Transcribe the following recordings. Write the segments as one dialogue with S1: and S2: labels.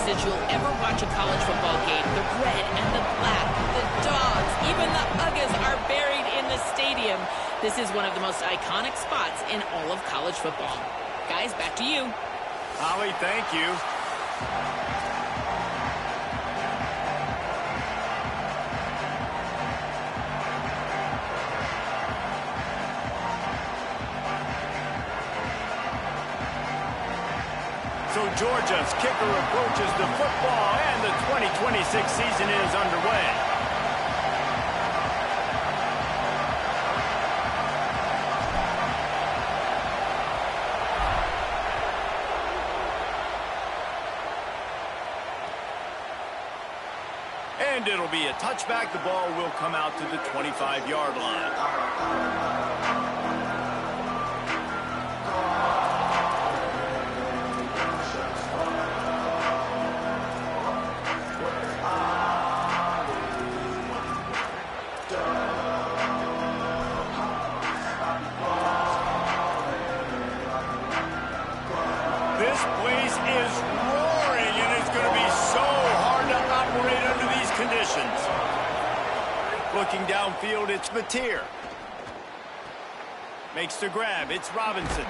S1: faces you'll ever watch a college football game. The red and the black, the dogs, even the Uggas are buried in the stadium. This is one of the most iconic spots in all of college football. Guys, back to you.
S2: Holly, thank you. So Georgia's kicker approaches the football, and the 2026 season is underway. And it'll be a touchback. The ball will come out to the 25-yard line. This place is roaring, and it's going to be so hard to operate under these conditions. Looking downfield, it's Mateer. Makes the grab, it's Robinson.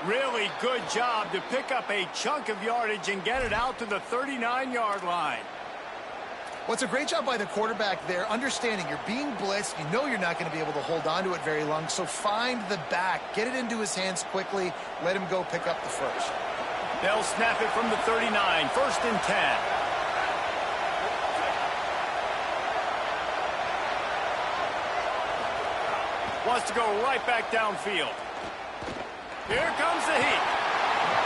S2: Really good job to pick up a chunk of yardage and get it out to the 39-yard line.
S3: Well, it's a great job by the quarterback there, understanding you're being blitzed. You know you're not going to be able to hold on to it very long, so find the back. Get it into his hands quickly. Let him go pick up the first.
S2: They'll snap it from the 39, 1st and 10. Wants to go right back downfield. Here comes the heat.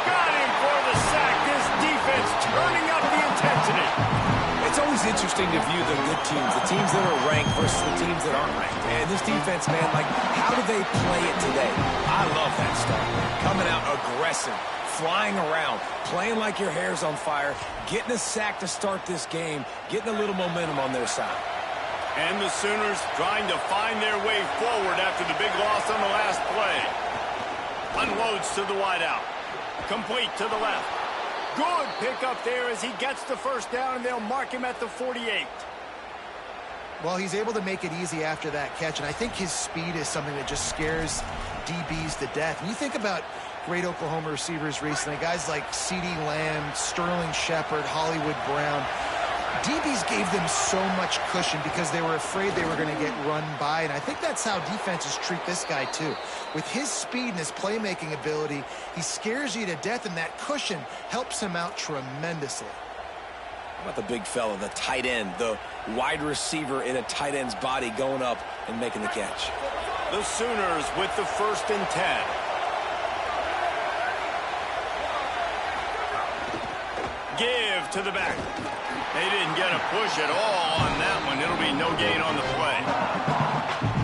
S2: Got him for the sack. This defense turning up the intensity.
S4: It's always interesting to view the good teams, the teams that are ranked versus the teams that aren't ranked. And this defense, man, like, how do they play it today? I love that stuff. Coming out aggressive, flying around, playing like your hair's on fire, getting a sack to start this game, getting a little momentum on their side.
S2: And the Sooners trying to find their way forward after the big loss on the last play. Unloads to the wideout. Complete to the left. Good pickup there as he gets the first down, and they'll mark him at the 48.
S3: Well, he's able to make it easy after that catch, and I think his speed is something that just scares DBs to death. And you think about great Oklahoma receivers recently, guys like CeeDee Lamb, Sterling Shepard, Hollywood Brown. DBs gave them so much cushion because they were afraid they were going to get run by, and I think that's how defenses treat this guy too. With his speed and his playmaking ability, he scares you to death, and that cushion helps him out tremendously.
S4: How about the big fella, the tight end, the wide receiver in a tight end's body going up and making the catch?
S2: The Sooners with the 1st and 10. Give to the back. They didn't get a push at all on that one. It'll be no gain on the play.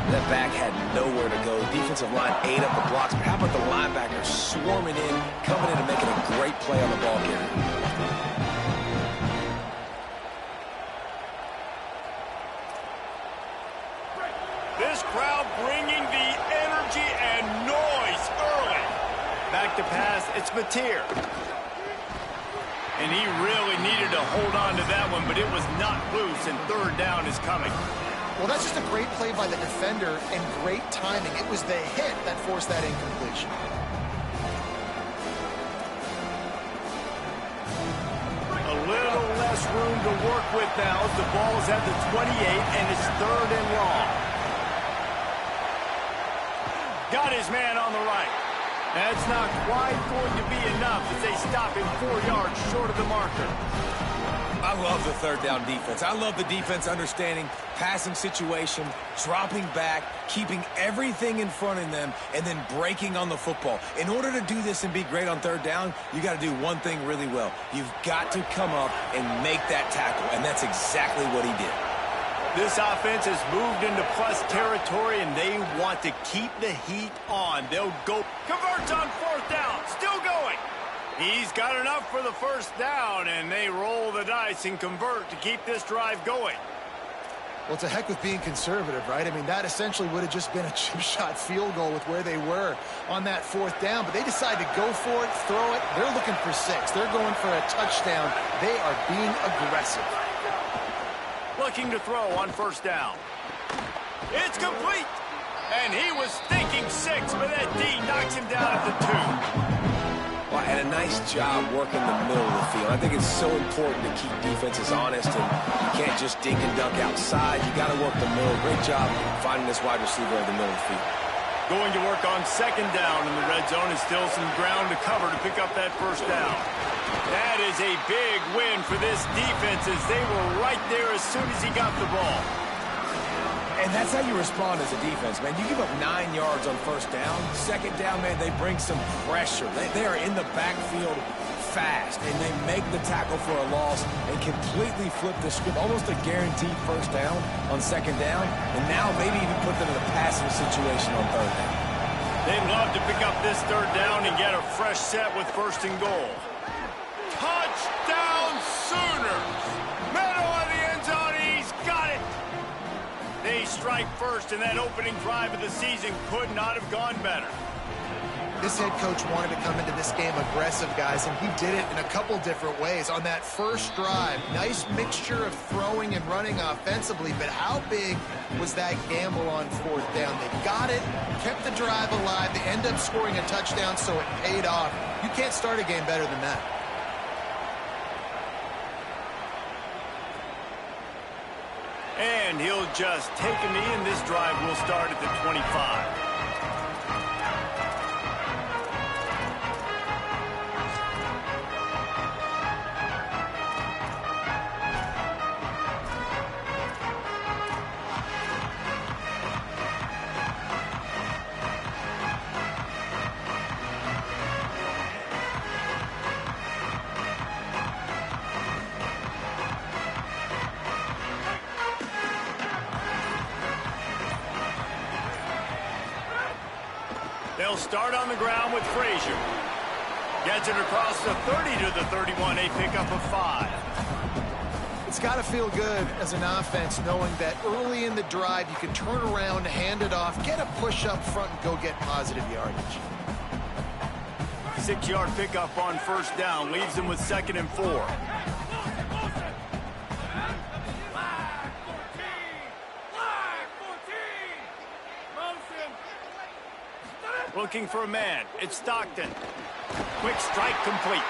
S4: That back had nowhere to go. Defensive line ate up the blocks. But how about the linebacker swarming in, coming in and making a great play on the ball carrier?
S2: This crowd bringing the energy and noise early. Back to pass, it's Mateer. And he really needed to hold on to that one, but it was not loose, and 3rd down is coming.
S3: Well, that's just a great play by the defender and great timing. It was the hit that forced that incompletion.
S2: A little less room to work with now as the ball is at the 28, and it's 3rd and long. Got his man on the right. That's not quite going to be enough as they stop him 4 yards short of the marker.
S4: I love the 3rd down defense. I love the defense understanding passing situation, dropping back, keeping everything in front of them, and then breaking on the football. In order to do this and be great on 3rd down, you got to do one thing really well. You've got to come up and make that tackle, and that's exactly what he did.
S2: This offense has moved into plus territory, and they want to keep the heat on. They'll go. Converts on 4th down. Still going. He's got enough for the 1st down, and they roll the dice and convert to keep this drive going.
S3: Well, to heck with being conservative, right? I mean, that essentially would have just been a chip shot field goal with where they were on that 4th down. But they decide to go for it, throw it. They're looking for 6. They're going for a touchdown. They are being aggressive.
S2: Looking to throw on 1st down. It's complete. And he was thinking 6, but that D knocks him down at the 2.
S4: Well, and a nice job working the middle of the field. I think it's so important to keep defenses honest, and you can't just dink and dunk outside. You got to work the middle. Great job finding this wide receiver in the middle of the field.
S2: Going to work on 2nd down in the red zone, and still some ground to cover to pick up that 1st down. That is a big win for this defense, as they were right there as soon as he got the ball.
S4: And that's how you respond as a defense, man. You give up 9 yards on 1st down. 2nd down, man, they bring some pressure. They are in the backfield fast, and they make the tackle for a loss and completely flip the script. Almost a guaranteed 1st down on 2nd down, and now maybe even put them in a passing situation on 3rd down.
S2: They'd love to pick up this 3rd down and get a fresh set with 1st and goal. Touchdown Sooners! Meadow on the end zone, he's got it! They strike first, and that opening drive of the season could not have gone better.
S3: This head coach wanted to come into this game aggressive, guys, and he did it in a couple different ways. On that 1st drive, nice mixture of throwing and running offensively, but how big was that gamble on 4th down? They got it, kept the drive alive, they end up scoring a touchdown, so it paid off. You can't start a game better than that.
S2: And he'll just take a knee, and this drive will start at the 25. They'll start on the ground with Frazier. Gets it across the 30 to the 31, a pickup of 5.
S3: It's got to feel good as an offense knowing that early in the drive you can turn around, hand it off, get a push up front, and go get positive yardage.
S2: 6-yard pickup on 1st down leaves them with 2nd and 4. Looking for a man. It's Stockton. Quick strike complete.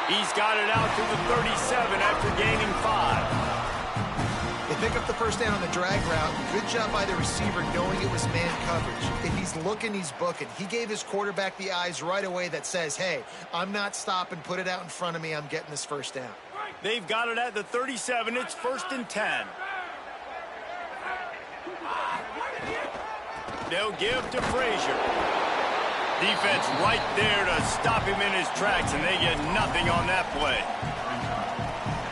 S2: He's got it out to the 37 after gaining 5.
S3: They pick up the 1st down on the drag route. Good job by the receiver knowing it was man coverage. If he's looking, he's booking. He gave his quarterback the eyes right away that says, hey, I'm not stopping. Put it out in front of me. I'm getting this 1st down.
S2: They've got it at the 37. It's 1st and 10. They'll give to Frazier. Defense right there to stop him in his tracks, and they get nothing on that play.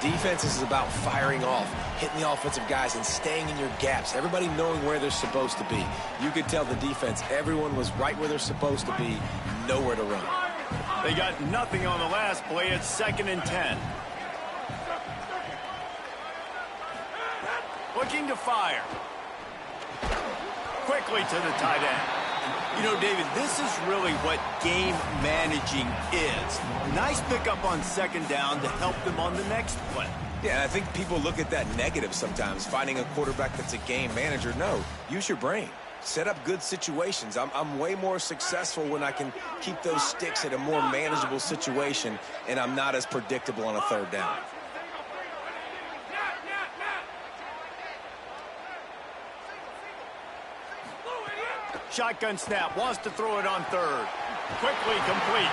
S4: Defense is about firing off, hitting the offensive guys, and staying in your gaps. Everybody knowing where they're supposed to be. You could tell the defense, everyone was right where they're supposed to be, nowhere to run.
S2: They got nothing on the last play. It's 2nd and 10. Looking to fire. Quickly to the tight end. You know, David, this is really what game managing is. Nice pickup on 2nd down to help them on the next play.
S4: Yeah, I think people look at that negative sometimes, finding a quarterback that's a game manager. No, use your brain. Set up good situations. I'm way more successful when I can keep those sticks at a more manageable situation, and I'm not as predictable on a 3rd down.
S2: Shotgun snap, wants to throw it on 3rd. Quickly complete.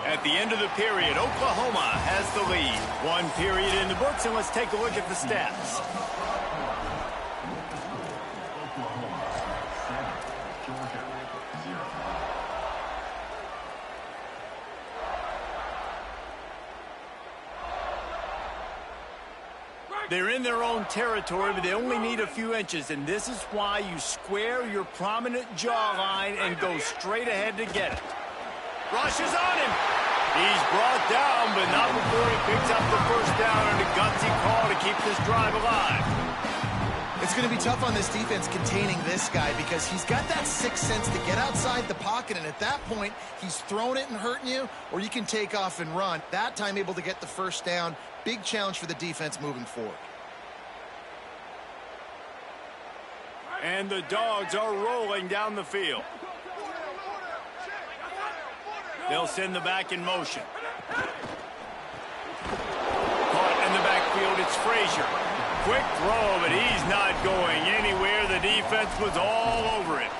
S2: At the end of the period, Oklahoma has the lead. 1 period in the books, and let's take a look at the stats. They're in their own territory, but they only need a few inches, and this is why you square your prominent jawline and go straight ahead to get it. Rushes on him. He's brought down, but not before he picks up the first down and a gutsy call to keep this drive alive.
S3: It's going to be tough on this defense containing this guy because he's got that sixth sense to get outside the pocket, and at that point, he's throwing it and hurting you, or you can take off and run. That time able to get the first down. Big challenge for the defense moving forward.
S2: And the Dogs are rolling down the field. They'll send the back in motion. Caught in the backfield, it's Frazier. Quick throw, but he's not going anywhere. The defense was all over it.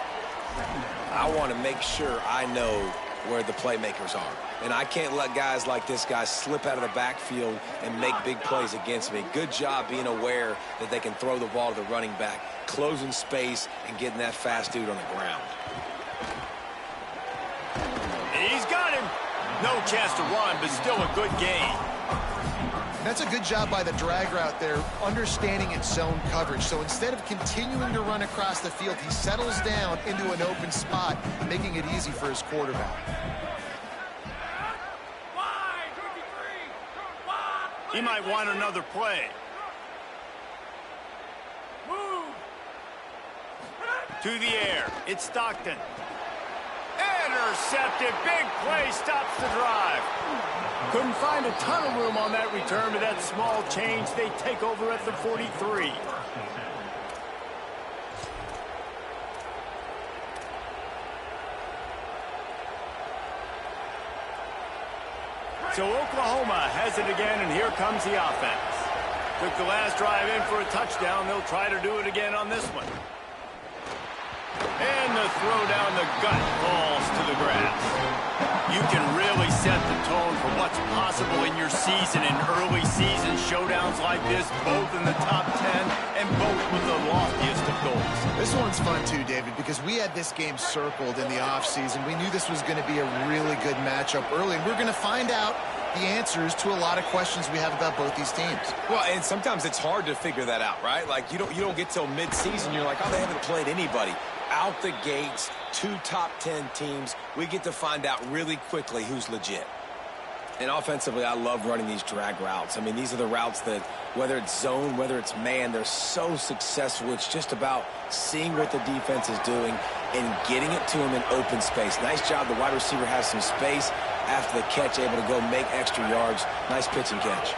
S4: I want to make sure I know where the playmakers are. And I can't let guys like this guy slip out of the backfield and make big plays against me. Good job being aware that they can throw the ball to the running back, closing space, and getting that fast dude on the ground.
S2: He's got him. No chance to run, but still a good gain.
S3: That's a good job by the drag route there, understanding its zone coverage. So instead of continuing to run across the field, he settles down into an open spot, making it easy for his quarterback.
S2: He might want another play. To the air. It's Stockton. Intercepted. Big play. Stops the drive. Couldn't find a ton of room on that return, but that small change, they take over at the 43. So Oklahoma has it again, and here comes the offense. Took the last drive in for a touchdown. They'll try to do it again on this one. And the throw down the gut falls to the grass. You can really set the tone for what's possible in your season in early season showdowns like this, both in the top 10 and both with the loftiest of goals.
S3: This one's fun too, David, because we had this game circled in the offseason. We knew this was going to be a really good matchup early, and we're going to find out the answers to a lot of questions we have about both these teams.
S4: Well, and sometimes it's hard to figure that out, right? Like, you don't get till mid-season, you're like, oh, they haven't played anybody. Out the gates, 2 top 10 teams, we get to find out really quickly who's legit. And offensively, I love running these drag routes. I mean, these are the routes that, whether it's zone, whether it's man, they're so successful. It's just about seeing what the defense is doing and getting it to them in open space. Nice job. The wide receiver has some space after the catch, able to go make extra yards. Nice pitch and catch.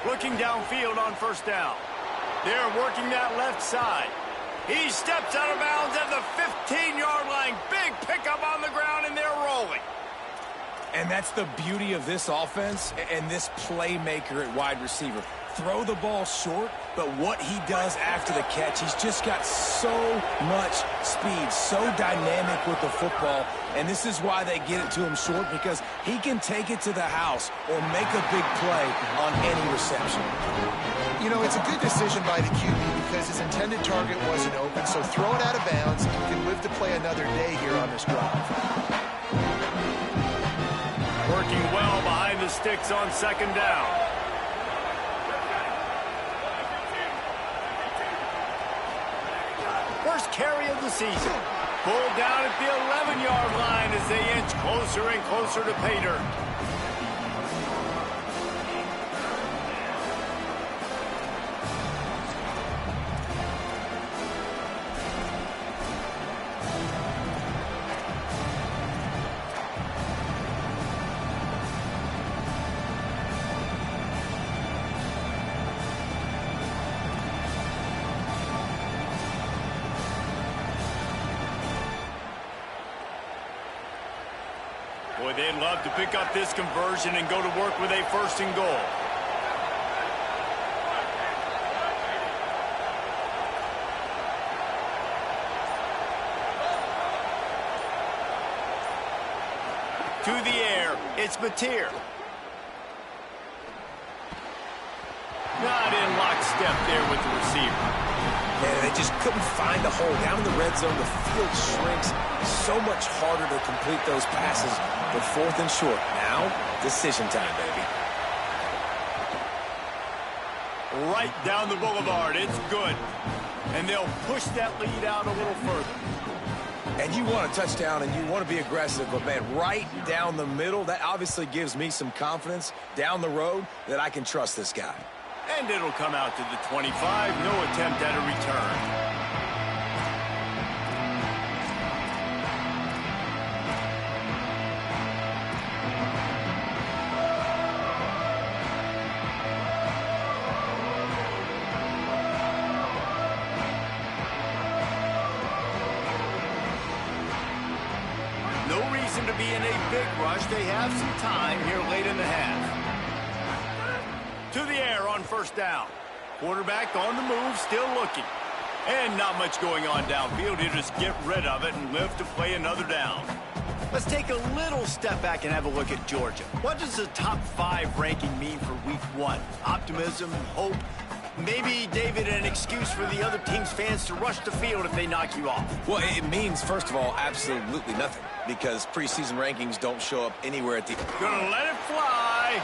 S2: Looking downfield on first down. They're working that left side. He steps out of bounds at the 15-yard line. Big pickup on the ground, and they're rolling.
S4: And that's the beauty of this offense and this playmaker at wide receiver. Throw the ball short, but what he does after the catch, he's just got so much speed, so dynamic with the football, and this is why they get it to him short, because he can take it to the house or make a big play on any reception.
S3: You know, it's a good decision by the QB because his intended target wasn't open, so throw it out of bounds. He can live to play another day here on this drive.
S2: Working well behind the sticks on second down. First carry of the season. Pulled down at the 11-yard line as they inch closer and closer to pay dirt. Boy, they'd love to pick up this conversion and go to work with a first and goal. To the air, it's Mateer. Not in lockstep there with the receiver.
S4: Yeah, they just couldn't find a hole. Down in the red zone, the field shrinks. So much harder to complete those passes, but 4th and short. Now, decision time, baby.
S2: Right down the boulevard. It's good. And they'll push that lead out a little further.
S4: And you want a touchdown and you want to be aggressive, but, man, right down the middle, that obviously gives me some confidence down the road that I can trust this guy.
S2: And it'll come out to the 25. No attempt at a return. No reason to be in a big rush. They have some time here late in the half. To the air on first down. Quarterback on the move, still looking. And not much going on downfield. He'll just get rid of it and live to play another down. Let's take a little step back and have a look at Georgia. What does the top 5 ranking mean for week 1? Optimism, hope, maybe, David, an excuse for the other team's fans to rush the field if they knock you off.
S4: Well, it means, first of all, absolutely nothing, because preseason rankings don't show up anywhere at the...
S2: Gonna let it fly.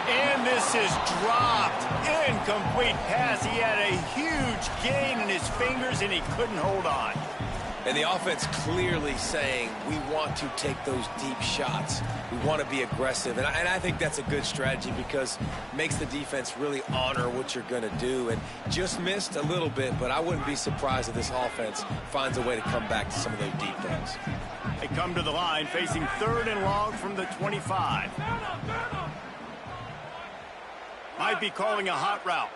S2: And this is dropped. Incomplete pass. He had a huge gain in his fingers, and he couldn't hold on.
S4: And the offense clearly saying, we want to take those deep shots. We want to be aggressive. And I think that's a good strategy because it makes the defense really honor what you're going to do. And just missed a little bit, but I wouldn't be surprised if this offense finds a way to come back to some of those deep throws.
S2: They come to the line facing 3rd and long from the 25. Might be calling a hot route.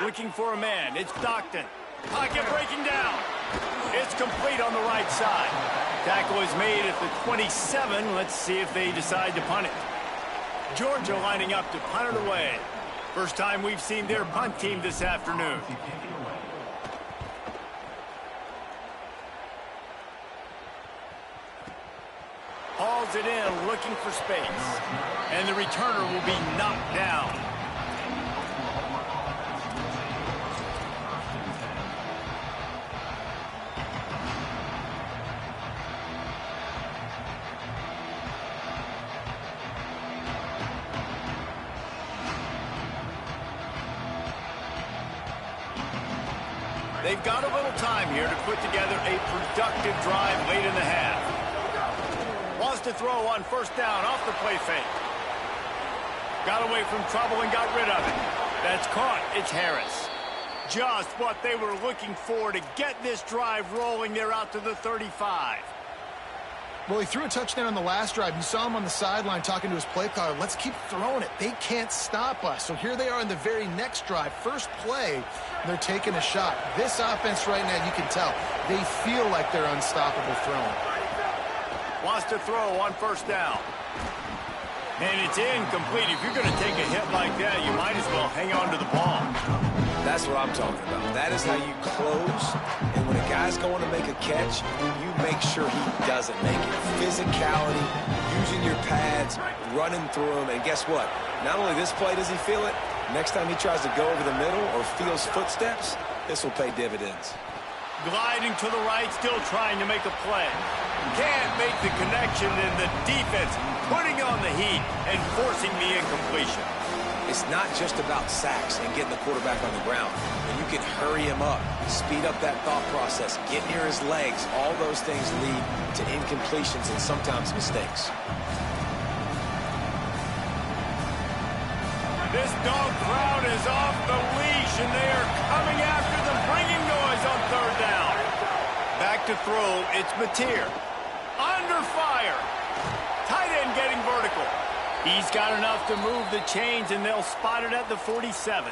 S2: Looking for a man. It's Stockton. Pocket breaking down. It's complete on the right side. Tackle is made at the 27. Let's see if they decide to punt it. Georgia lining up to punt it away. First time we've seen their punt team this afternoon. Hauls it in, looking for space. And the returner will be knocked down. They've got a little time here to put together a productive drive late in the half. Wants to throw on first down off the play fake. Got away from trouble and got rid of it. That's caught. It's Harris. Just what they were looking for to get this drive rolling. They're out to the 35.
S3: Well, he threw a touchdown on the last drive. You saw him on the sideline talking to his play caller. Let's keep throwing it. They can't stop us. So here they are in the very next drive. First play, and they're taking a shot. This offense right now, you can tell, they feel like they're unstoppable throwing.
S2: Wants to throw on first down. And it's incomplete. If you're going to take a hit like that, you might as well hang on to the ball.
S4: That's what I'm talking about. That is how you close. And when a guy's going to make a catch, you make sure he doesn't make it. Physicality, using your pads, running through them. And guess what? Not only this play does he feel it, next time he tries to go over the middle or feels footsteps, this will pay dividends.
S2: Gliding to the right, still trying to make a play. Can't make the connection, and the defense putting on the heat and forcing the incompletion.
S4: It's not just about sacks and getting the quarterback on the ground. And you can hurry him up, speed up that thought process, get near his legs. All those things lead to incompletions and sometimes mistakes.
S2: This dog crowd is off the leash, and they are coming after them, bringing noise on third down. Back to throw, it's Mateer. Under fire. Tight end getting vertical. He's got enough to move the chains, and they'll spot it at the 47.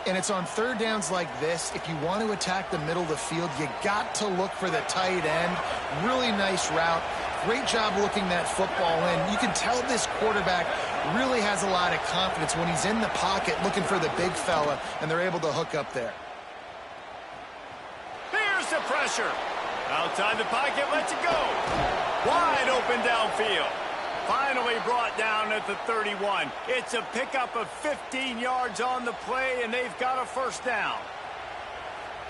S3: And it's on third downs like this. If you want to attack the middle of the field, you got to look for the tight end. Really nice route. Great job looking that football in. You can tell this quarterback really has a lot of confidence when he's in the pocket looking for the big fella, and they're able to hook up there.
S2: Here's the pressure. Outside the pocket, lets it go. Wide open downfield. Finally brought down at the 31. It's a pickup of 15 yards on the play, and they've got a first down.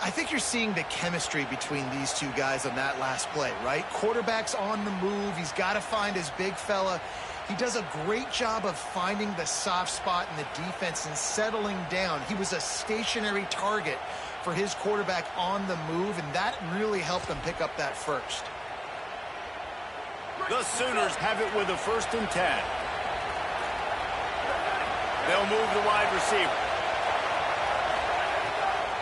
S3: I think you're seeing the chemistry between these two guys on that last play, right? Quarterback's on the move. He's got to find his big fella. He does a great job of finding the soft spot in the defense and settling down. He was a stationary target for his quarterback on the move, and that really helped him pick up that first.
S2: The Sooners have it with a 1st and 10. They'll move the wide receiver.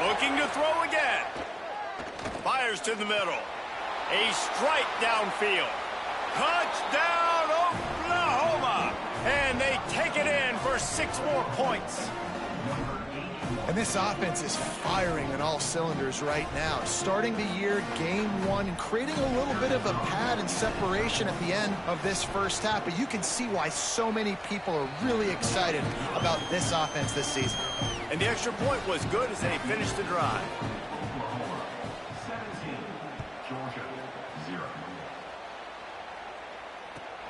S2: Looking to throw again. Fires to the middle. A strike downfield. Touchdown, Oklahoma! And they take it in for 6 more points.
S3: And this offense is firing on all cylinders right now. Starting the year, game 1, and creating a little bit of a pad and separation at the end of this first half. But you can see why so many people are really excited about this offense this season.
S2: And the extra point was good as they finished the drive.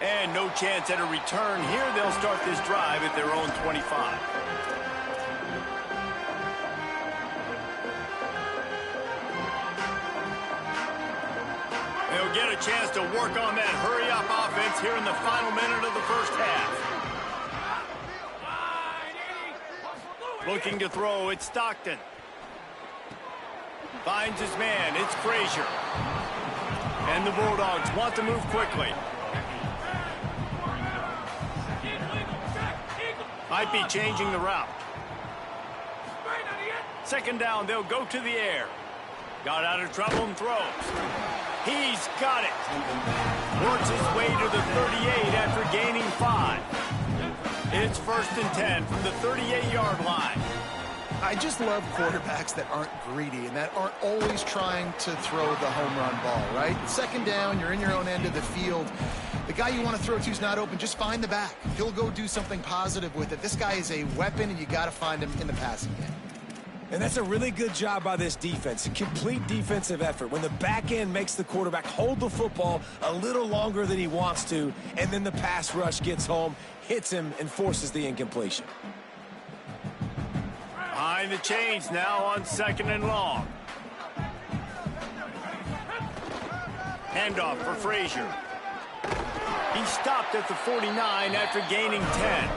S2: And no chance at a return here. They'll start this drive at their own 25. They'll get a chance to work on that hurry-up offense here in the final minute of the first half. Looking to throw, it's Stockton. Finds his man, it's Frazier. And the Bulldogs want to move quickly. Might be changing the route. 2nd down, they'll go to the air. Got out of trouble and throws. He's got it. Works his way to the 38 after gaining 5. It's 1st and 10 from the 38-yard line.
S3: I just love quarterbacks that aren't greedy and that aren't always trying to throw the home run ball, right? 2nd down, you're in your own end of the field. The guy you want to throw to is not open. Just find the back. He'll go do something positive with it. This guy is a weapon, and you got to find him in the passing game.
S4: And that's a really good job by this defense, a complete defensive effort. When the back end makes the quarterback hold the football a little longer than he wants to, and then the pass rush gets home, hits him, and forces the incompletion.
S2: Behind the chains now on 2nd and long. Handoff for Frazier. He stopped at the 49 after gaining 10.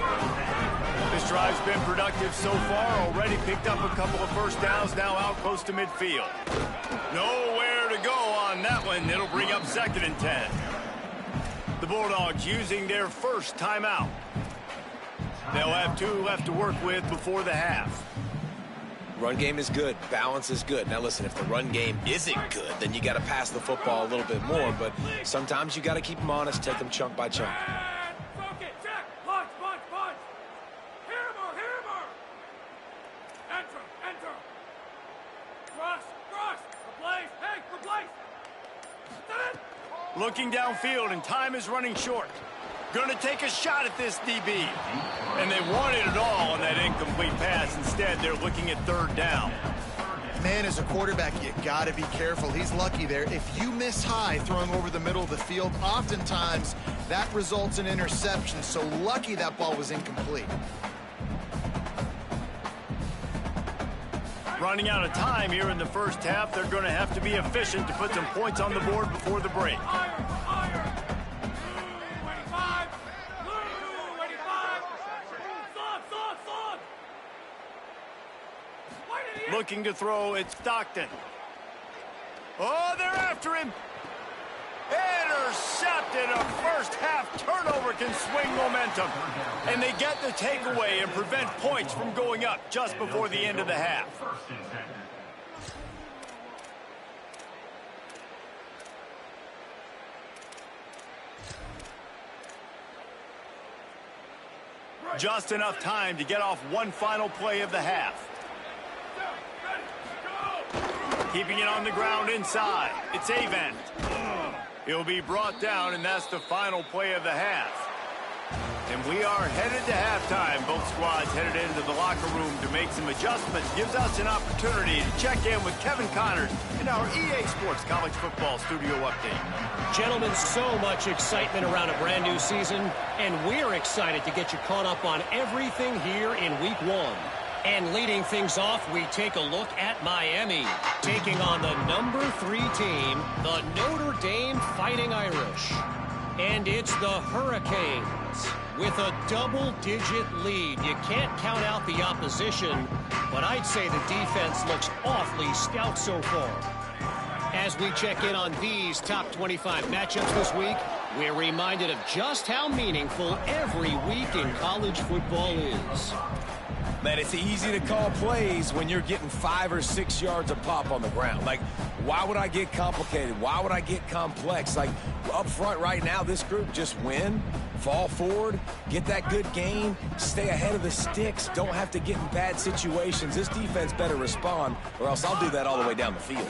S2: This drive's been productive so far. Already picked up a couple of first downs, now out close to midfield. Nowhere to go on that one. It'll bring up 2nd and 10. The Bulldogs using their first timeout. They'll have 2 left to work with before the half.
S4: Run game is good. Balance is good. Now, listen, if the run game isn't good, then you got to pass the football a little bit more. But sometimes you got to keep them honest, take them chunk by chunk.
S2: Looking downfield, and time is running short. Going to take a shot at this DB. And they wanted it all on that incomplete pass. Instead, they're looking at 3rd down.
S3: Man, as a quarterback, you got to be careful. He's lucky there. If you miss high throwing over the middle of the field, oftentimes that results in interception. So lucky that ball was incomplete.
S2: Running out of time here in the first half. They're going to have to be efficient to put some points on the board before the break. Looking to throw, it's Stockton. Oh, they're after him. Intercepted. A first half turnover can swing momentum. And they get the takeaway and prevent points from going up just before the end of the half. Just enough time to get off one final play of the half. Keeping it on the ground inside. It's Avent. He'll be brought down, and that's the final play of the half. And we are headed to halftime. Both squads headed into the locker room to make some adjustments. Gives us an opportunity to check in with Kevin Connors in our EA Sports College Football Studio Update.
S5: Gentlemen, so much excitement around a brand new season, and we're excited to get you caught up on everything here in Week 1. And leading things off, we take a look at Miami, taking on the number 3 team, the Notre Dame Fighting Irish. And it's the Hurricanes with a double-digit lead. You can't count out the opposition, but I'd say the defense looks awfully stout so far. As we check in on these top 25 matchups this week, we're reminded of just how meaningful every week in college football is.
S4: Man, it's easy to call plays when you're getting 5 or 6 yards a pop on the ground. Like, why would I get complicated? Why would I get complex? Like, up front right now, this group just win, fall forward, get that good gain, stay ahead of the sticks, don't have to get in bad situations. This defense better respond, or else I'll do that all the way down the field.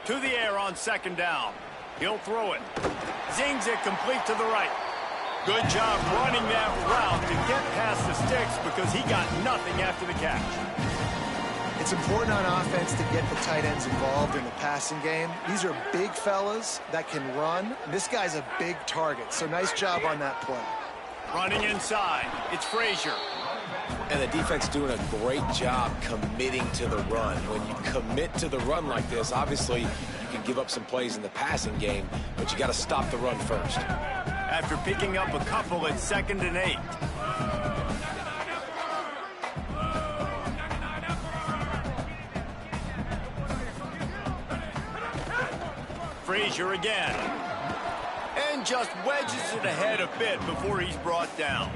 S2: To the air on second down. He'll throw it. Zings it complete to the right. Good job running that route to get past the sticks because he got nothing after the catch.
S3: It's important on offense to get the tight ends involved in the passing game. These are big fellas that can run. This guy's a big target, so nice job on that play.
S2: Running inside. It's Frazier.
S4: And the defense doing a great job committing to the run. When you commit to the run like this, obviously you can give up some plays in the passing game, but you got to stop the run first.
S2: After picking up a couple at 2nd and 8. Frazier again. And just wedges it ahead a bit before he's brought down.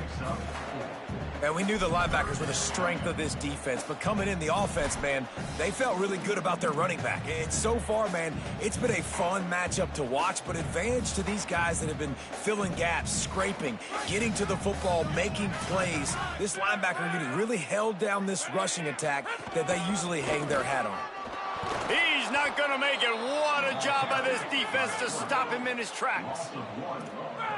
S4: And we knew the linebackers were the strength of this defense, but coming in the offense, man, they felt really good about their running back. And so far, man, it's been a fun matchup to watch, but advantage to these guys that have been filling gaps, scraping, getting to the football, making plays. This linebacker unit really held down this rushing attack that they usually hang their hat on.
S2: He's not going to make it. What a job by this defense to stop him in his tracks.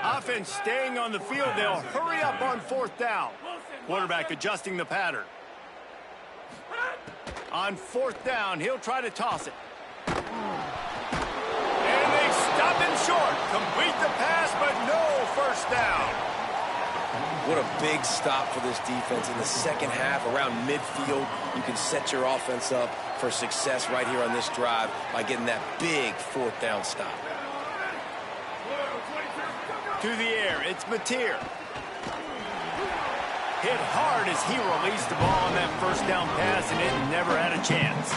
S2: Offense staying on the field. They'll hurry up on 4th down. Quarterback adjusting the pattern. On 4th down, he'll try to toss it. And they stop him short. Complete the pass, but no first down.
S4: What a big stop for this defense in the second half. Around midfield, you can set your offense up for success right here on this drive by getting that big 4th down stop.
S2: To the air, it's Mateer. Hit hard as he released the ball on that first down pass, and it never had a chance.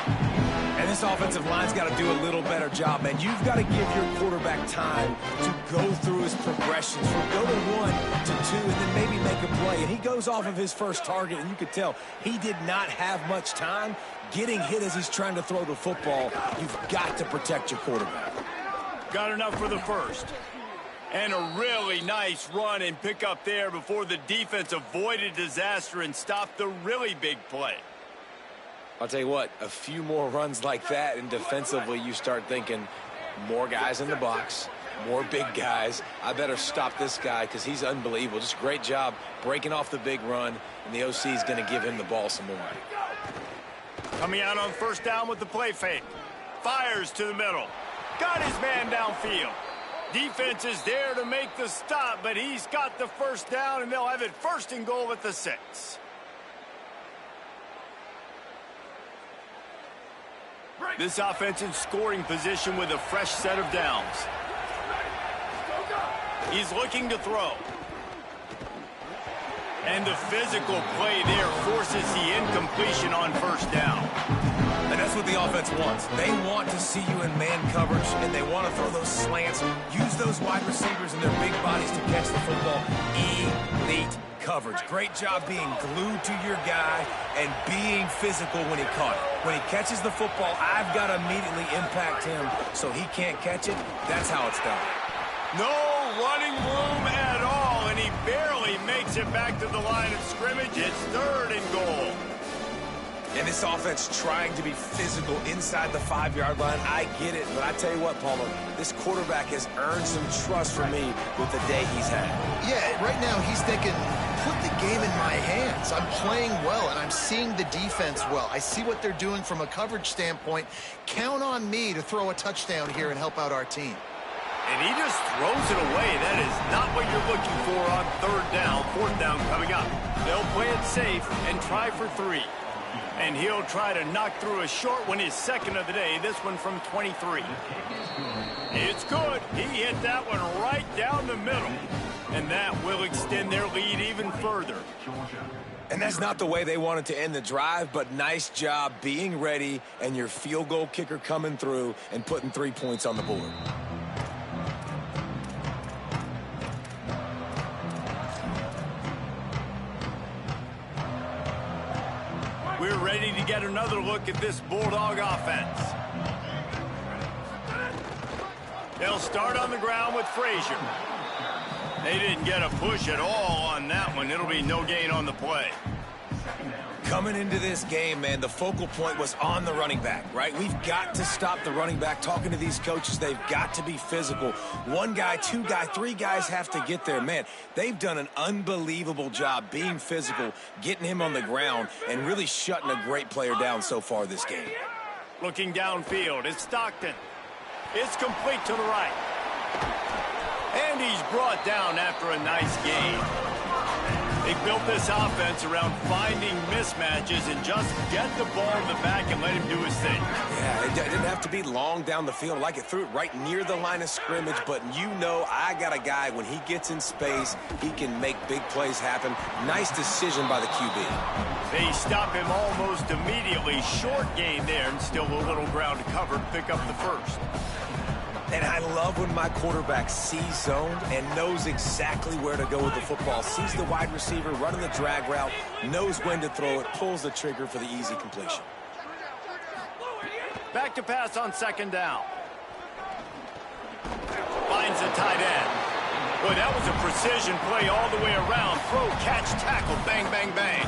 S4: And this offensive line's got to do a little better job, man. You've got to give your quarterback time to go through his progressions, from go to 1 to 2, and then maybe make a play. And he goes off of his first target, and you could tell he did not have much time getting hit as he's trying to throw the football. You've got to protect your quarterback.
S2: Got enough for the first. And a really nice run and pick up there before the defense avoided disaster and stopped the really big play.
S4: I'll tell you what, a few more runs like that, and defensively you start thinking more guys in the box, more big guys. I better stop this guy because he's unbelievable. Just a great job breaking off the big run, and the OC is going to give him the ball some more.
S2: Coming out on 1st down with the play fake. Fires to the middle. Got his man downfield. Defense is there to make the stop, but he's got the first down, and they'll have it 1st and goal at the 6. This offense in scoring position with a fresh set of downs. He's looking to throw. And the physical play there forces the incompletion on 1st down.
S4: And that's what the offense wants. They want to see you in man coverage, and they want to throw those slants, use those wide receivers and their big bodies to catch the football. Elite coverage. Great job being glued to your guy and being physical when he caught it. When he catches the football, I've got to immediately impact him so he can't catch it. That's how it's done.
S2: No running room at all, and he barely makes it back to the line of scrimmage. It's 3rd and goal.
S4: And this offense trying to be physical inside the 5-yard line. I get it, but I tell you what, Palmer, this quarterback has earned some trust from me with the day he's had.
S3: Yeah, right now he's thinking, put the game in my hands. I'm playing well, and I'm seeing the defense well. I see what they're doing from a coverage standpoint. Count on me to throw a touchdown here and help out our team.
S2: And he just throws it away. That is not what you're looking for on 3rd down. 4th down coming up. They'll play it safe and try for 3. And he'll try to knock through a short one, his second of the day, this one from 23. It's good. He hit that one right down the middle. And that will extend their lead even further.
S4: And that's not the way they wanted to end the drive, but nice job being ready and your field goal kicker coming through and putting 3 points on the board.
S2: We're ready to get another look at this Bulldog offense. They'll start on the ground with Frazier. They didn't get a push at all on that one. It'll be no gain on the play.
S4: Coming into this game, man, the focal point was on the running back, right? We've got to stop the running back. Talking to these coaches, they've got to be physical. One guy, two guy, three guys have to get there. Man, they've done an unbelievable job being physical, getting him on the ground, and really shutting a great player down so far this game.
S2: Looking downfield, it's Stockton. It's complete to the right. And he's brought down after a nice gain. They built this offense around finding mismatches and just get the ball in the back and let him do his thing.
S4: Yeah, it didn't have to be long down the field. Like it threw it right near the line of scrimmage, but you know I got a guy, when he gets in space, he can make big plays happen. Nice decision by the QB.
S2: They stop him almost immediately. Short gain there and still a little ground to cover to pick up the first.
S4: And I love when my quarterback sees zoned and knows exactly where to go with the football. Sees the wide receiver running the drag route, knows when to throw it, pulls the trigger for the easy completion.
S2: Back to pass on second down. Finds the tight end. Boy, that was a precision play all the way around. Throw, catch, tackle, bang, bang, bang.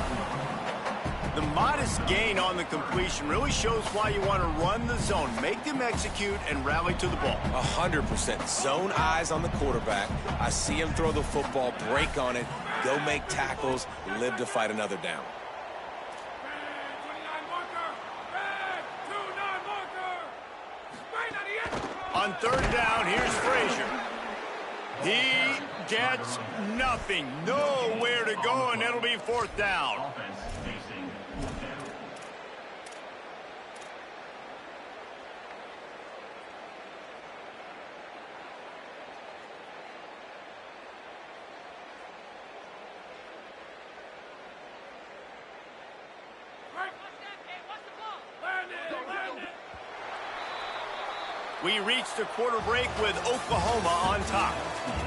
S2: The modest gain on the completion really shows why you want to run the zone. Make them execute and rally to the ball.
S4: 100%. Zone eyes on the quarterback. I see him throw the football, break on it, go make tackles, live to fight another down.
S2: On third down, here's Frazier. He gets nothing. Nowhere to go, and it'll be fourth down. We reached the quarter break with Oklahoma on top.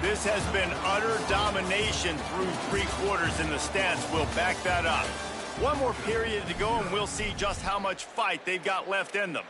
S2: This has been utter domination through 3 quarters, and the stats will back that up. One more period to go, and we'll see just how much fight they've got left in them.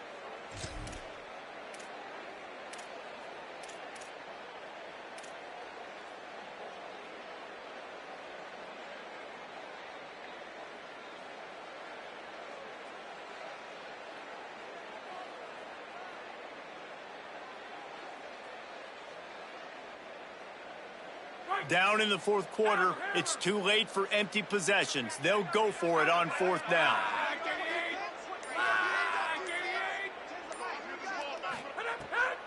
S2: Down in the fourth quarter, it's too late for empty possessions. They'll go for it on fourth down.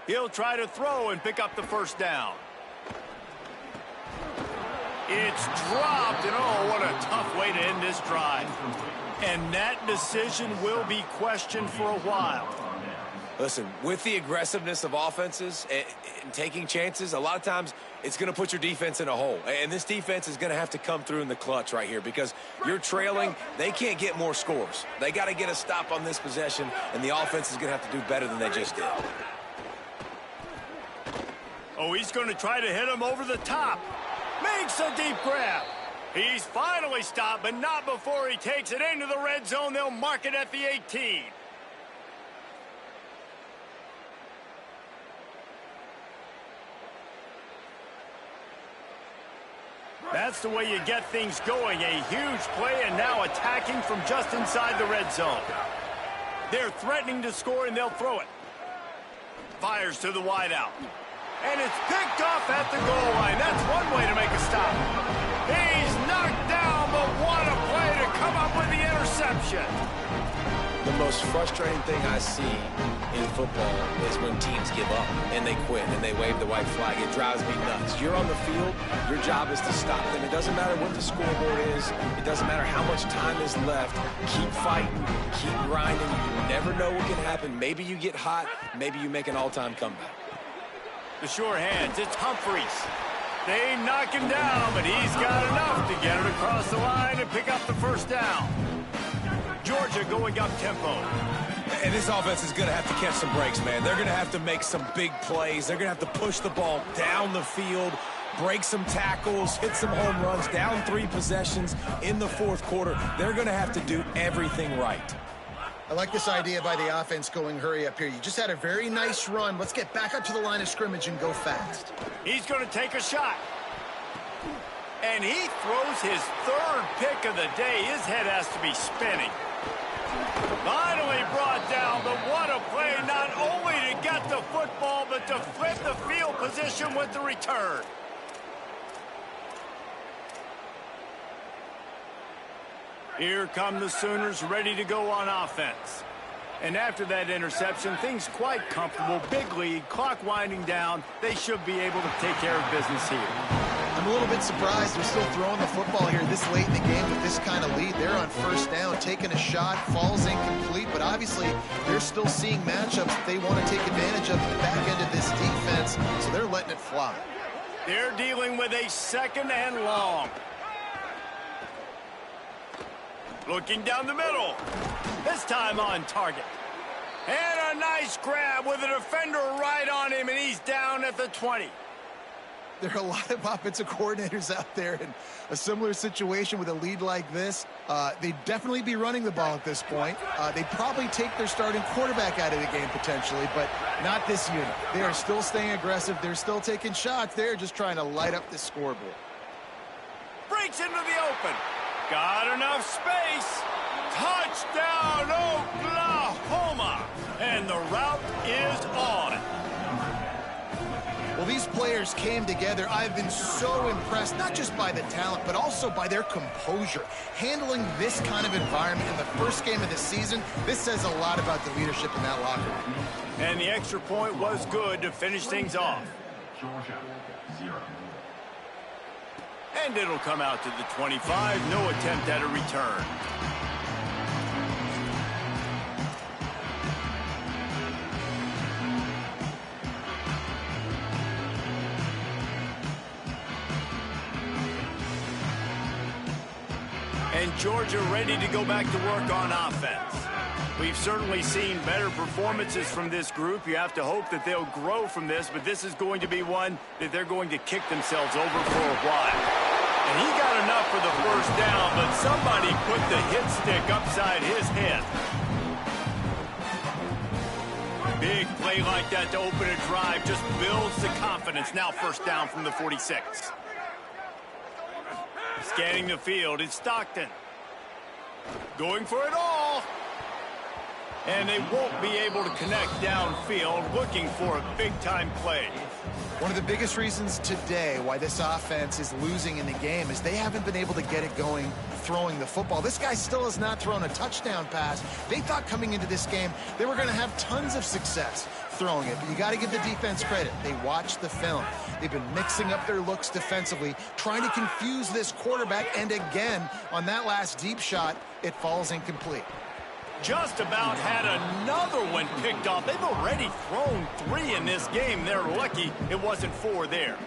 S2: He'll try to throw and pick up the first down. It's dropped, and oh, what a tough way to end this drive. And that decision will be questioned for a while.
S4: Listen, with the aggressiveness of offenses and taking chances, a lot of times it's going to put your defense in a hole. And this defense is going to have to come through in the clutch right here because you're trailing. They can't get more scores. They got to get a stop on this possession, and the offense is going to have to do better than they just did.
S2: Oh, he's going to try to hit him over the top. Makes a deep grab. He's finally stopped, but not before he takes it into the red zone. They'll mark it at the 18. That's the way you get things going. A huge play, and now attacking from just inside the red zone. They're threatening to score, and they'll throw it. Fires to the wideout. And it's picked off at the goal line. That's one way to make a stop. He's knocked down, but what a play to come up with the interception.
S4: The most frustrating thing I see in football is when teams give up and they quit and they wave the white flag. It drives me nuts. You're on the field. Your job is to stop them. It doesn't matter what the scoreboard is. It doesn't matter how much time is left. Keep fighting. Keep grinding. You never know what can happen. Maybe you get hot. Maybe you make an all-time comeback.
S2: The sure hands. It's Humphreys. They knock him down, but he's got enough to get it across the line and pick up the first down. Georgia going up tempo.
S4: And this offense is going to have to catch some breaks, man. They're going to have to make some big plays. They're going to have to push the ball down the field, break some tackles, hit some home runs, down 3 possessions in the fourth quarter. They're going to have to do everything right.
S3: I like this idea by the offense going hurry up here. You just had a very nice run. Let's get back up to the line of scrimmage and go fast.
S2: He's going to take a shot. And he throws his 3rd pick of the day. His head has to be spinning. Finally brought down, but what a play, not only to get the football, but to flip the field position with the return. Here come the Sooners ready to go on offense. And after that interception, things quite comfortable. Big lead, clock winding down. They should be able to take care of business here.
S3: I'm a little bit surprised they're still throwing the football here this late in the game with this kind of lead. They're on first down, taking a shot, falls incomplete, but obviously they're still seeing matchups that they want to take advantage of at the back end of this defense, so they're letting it fly.
S2: They're dealing with a 2nd and long. Looking down the middle. This time on target. And a nice grab with a defender right on him, and he's down at the 20.
S3: There are a lot of offensive coordinators out there in a similar situation with a lead like this. They'd definitely be running the ball at this point. They'd probably take their starting quarterback out of the game potentially, but not this unit. They are still staying aggressive. They're still taking shots. They're just trying to light up the scoreboard.
S2: Breaks into the open. Got enough space. Touchdown, Oklahoma. And the route is on.
S3: Well, these players came together. I've been so impressed, not just by the talent, but also by their composure. Handling this kind of environment in the first game of the season, this says a lot about the leadership in that locker room.
S2: And the extra point was good to finish things off.
S6: Georgia, 0.
S2: And it'll come out to the 25. No attempt at a return. And Georgia ready to go back to work on offense. We've certainly seen better performances from this group. You have to hope that they'll grow from this, but this is going to be one that they're going to kick themselves over for a while. And he got enough for the first down, but somebody put the hit stick upside his head. Big play like that to open a drive just builds the confidence. Now first down from the 46. Scanning the field, it's Stockton. Going for it all. And they won't be able to connect downfield, looking for a big-time play.
S3: One of the biggest reasons today why this offense is losing in the game is they haven't been able to get it going throwing the football. This guy still has not thrown a touchdown pass. They thought coming into this game they were going to have tons of success throwing it, but you got to give the defense credit. They watched the film. They've been mixing up their looks defensively, trying to confuse this quarterback, and again, on that last deep shot, it falls incomplete.
S2: Just about had another one picked off. They've already thrown 3 in this game. They're lucky it wasn't 4 there.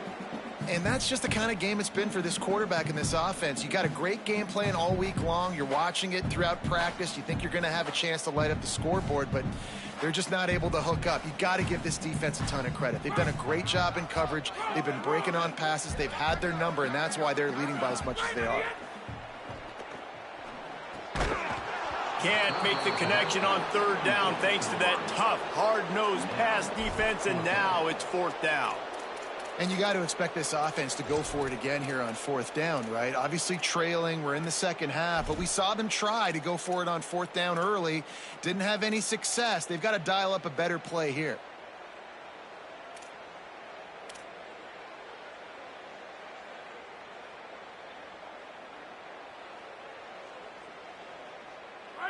S3: And that's just the kind of game it's been for this quarterback in this offense. You got a great game plan all week long. You're watching it throughout practice. You think you're going to have a chance to light up the scoreboard, but they're just not able to hook up. You got to give this defense a ton of credit. They've done a great job in coverage. They've been breaking on passes. They've had their number, and that's why they're leading by as much as they are.
S2: Can't make the connection on 3rd down thanks to that tough, hard-nosed pass defense, and now it's 4th down.
S3: And you got to expect this offense to go for it again here on 4th down, right? Obviously trailing, we're in the second half, but we saw them try to go for it on 4th down early. Didn't have any success. They've got to dial up a better play here.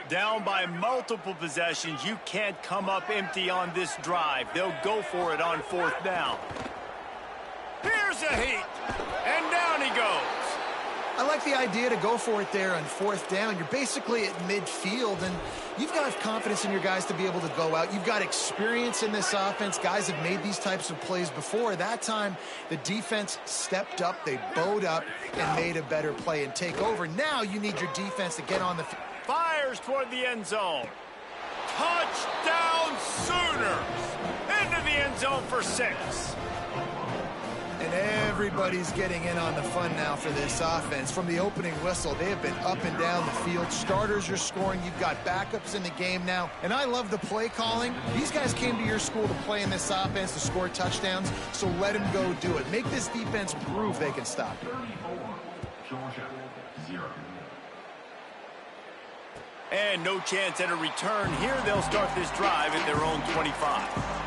S2: Down by multiple possessions, you can't come up empty on this drive. They'll go for it on 4th down. Here's a heat, and down he goes.
S3: I like the idea to go for it there on 4th down. You're basically at midfield, and you've got confidence in your guys to be able to go out. You've got experience in this offense. Guys have made these types of plays before. That time, the defense stepped up, they bowed up, and made a better play and take over. Now you need your defense to get on the field.
S2: Fires toward the end zone. Touchdown Sooners! Into the end zone for 6.
S3: And everybody's getting in on the fun now for this offense. From the opening whistle, they have been up and down the field. Starters are scoring. You've got backups in the game now. And I love the play calling. These guys came to your school to play in this offense to score touchdowns, so let them go do it. Make this defense prove they can stop it.
S6: 34, Georgia 0.
S2: And no chance at a return here. They'll start this drive at their own 25.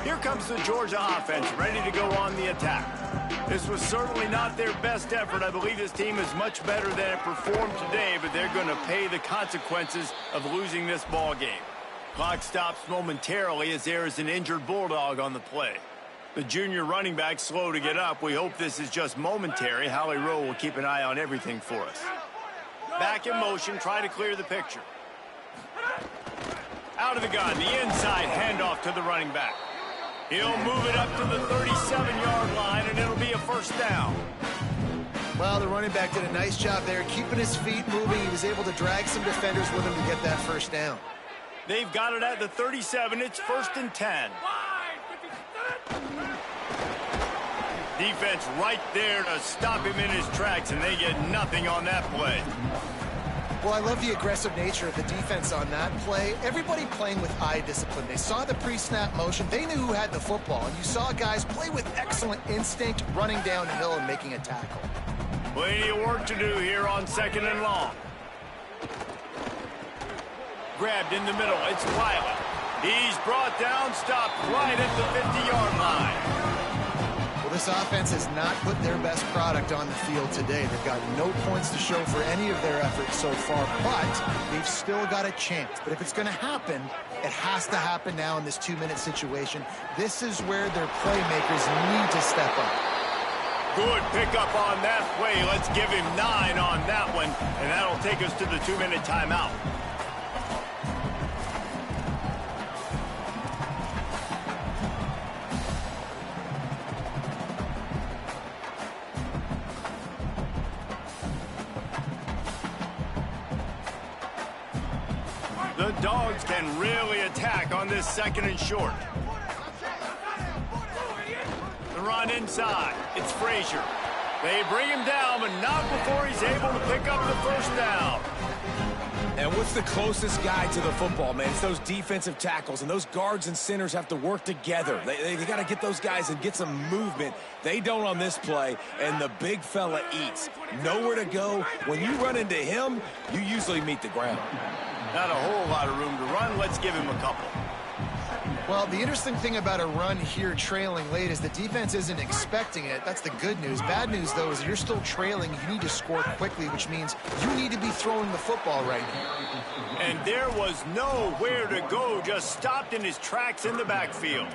S2: Here comes the Georgia offense, ready to go on the attack. This was certainly not their best effort. I believe this team is much better than it performed today, but they're going to pay the consequences of losing this ball game. Clock stops momentarily as there is an injured Bulldog on the play. The junior running back slow to get up. We hope this is just momentary. Howie Rowe will keep an eye on everything for us. Back in motion, try to clear the picture. Out of the gun, the inside handoff to the running back. He'll move it up to the 37-yard line, and it'll be a 1st down.
S3: Well, the running back did a nice job there, keeping his feet moving. He was able to drag some defenders with him to get that 1st down.
S2: They've got it at the 37. It's 1st and 10. Defense right there to stop him in his tracks, and they get nothing on that play.
S3: Well, I love the aggressive nature of the defense on that play. Everybody playing with eye discipline. They saw the pre-snap motion. They knew who had the football. And you saw guys play with excellent instinct, running down the hill and making a tackle.
S2: Plenty of work to do here on 2nd and long. Grabbed in the middle. It's Wiley. He's brought down, stopped right at the 50-yard line.
S3: Well, this offense has not put their best product on the field today. They've got no points to show for any of their efforts so far, but they've still got a chance. But if it's going to happen, it has to happen now in this 2-minute situation. This is where their playmakers need to step up.
S2: Good pickup on that play. Let's give him 9 on that one, and that'll take us to the 2-minute timeout. The Dogs can really attack on this 2nd and short. The run inside. It's Frazier. They bring him down, but not before he's able to pick up the 1st down.
S4: And what's the closest guy to the football, man? It's those defensive tackles, and those guards and centers have to work together. They got to get those guys and get some movement. They don't on this play, and the big fella eats. Nowhere to go. When you run into him, you usually meet the ground.
S2: Not a whole lot of room to run. Let's give him a couple.
S3: Well, the interesting thing about a run here trailing late is the defense isn't expecting it. That's the good news. Bad news, though, is you're still trailing. You need to score quickly, which means you need to be throwing the football right now.
S2: And there was nowhere to go, just stopped in his tracks in the backfield.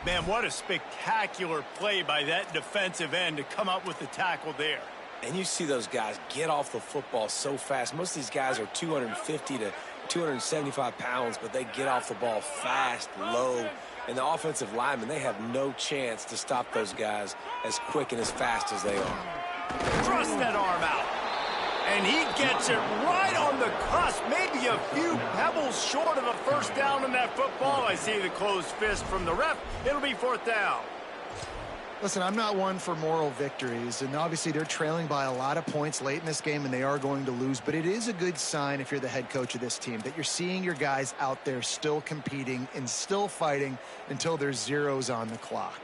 S2: Man, what a spectacular play by that defensive end to come up with the tackle there.
S4: And you see those guys get off the football so fast. Most of these guys are 250 to 275 pounds, but they get off the ball fast, low. And the offensive linemen, they have no chance to stop those guys as quick and as fast as they are.
S2: Thrust that arm out. And he gets it right on the cusp, maybe a few pebbles short of a 1st down on that football. I see the closed fist from the ref. It'll be 4th down.
S3: Listen, I'm not one for moral victories, and obviously they're trailing by a lot of points late in this game, and they are going to lose, but it is a good sign if you're the head coach of this team that you're seeing your guys out there still competing and still fighting until there's zeros on the clock.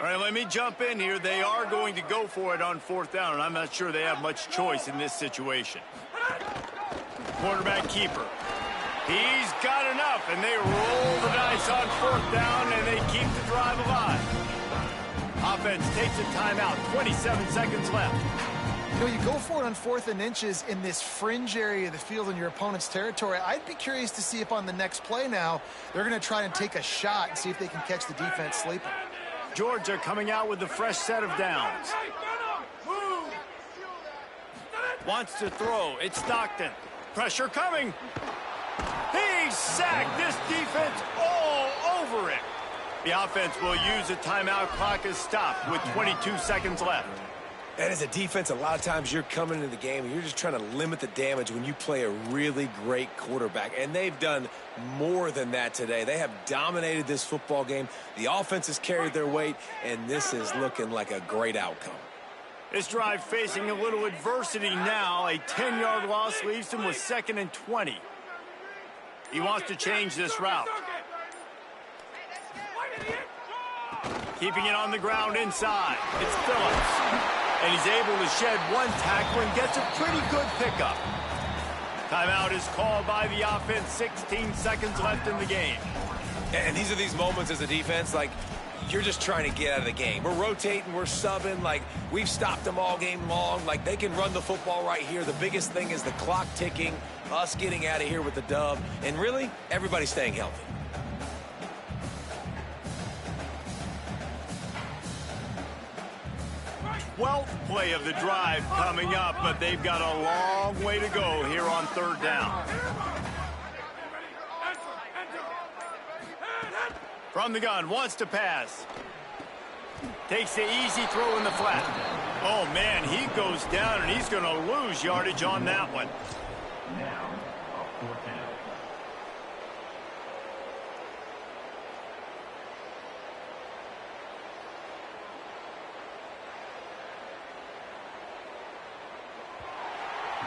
S2: All right, let me jump in here. They are going to go for it on 4th down, and I'm not sure they have much choice in this situation. Quarterback keeper. He's got enough, and they roll the dice on 4th down, and they keep the drive alive. Offense takes a timeout, 27 seconds left.
S3: You know, you go for it on 4th and inches in this fringe area of the field in your opponent's territory. I'd be curious to see if on the next play now, they're going to try and take a shot and see if they can catch the defense sleeping.
S2: Georgia coming out with a fresh set of downs. Wants to throw. It's Stockton. Pressure coming. He's sacked. This defense all over it. The offense will use a timeout. Clock is stopped with 22 seconds left.
S4: And as a defense, a lot of times you're coming into the game and you're just trying to limit the damage when you play a really great quarterback. And they've done more than that today. They have dominated this football game. The offense has carried their weight, and this is looking like a great outcome.
S2: This drive facing a little adversity now. A 10-yard loss leaves him with 2nd and 20. He wants to change this route. Keeping it on the ground inside. It's Phillips. And he's able to shed one tackle and gets a pretty good pickup. Timeout is called by the offense. 16 seconds left in the game.
S4: And these are these moments as a defense, like, you're just trying to get out of the game. We're rotating, we're subbing, like, we've stopped them all game long. Like, they can run the football right here. The biggest thing is the clock ticking, us getting out of here with the dub, and really, everybody staying healthy.
S2: Twelfth play of the drive coming up, but they've got a long way to go here on 3rd down. From the gun, wants to pass. Takes the easy throw in the flat. Oh, man, he goes down, and he's going to lose yardage on that one.
S6: Now, a 4th down.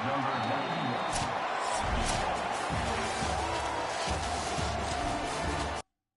S6: Number 9.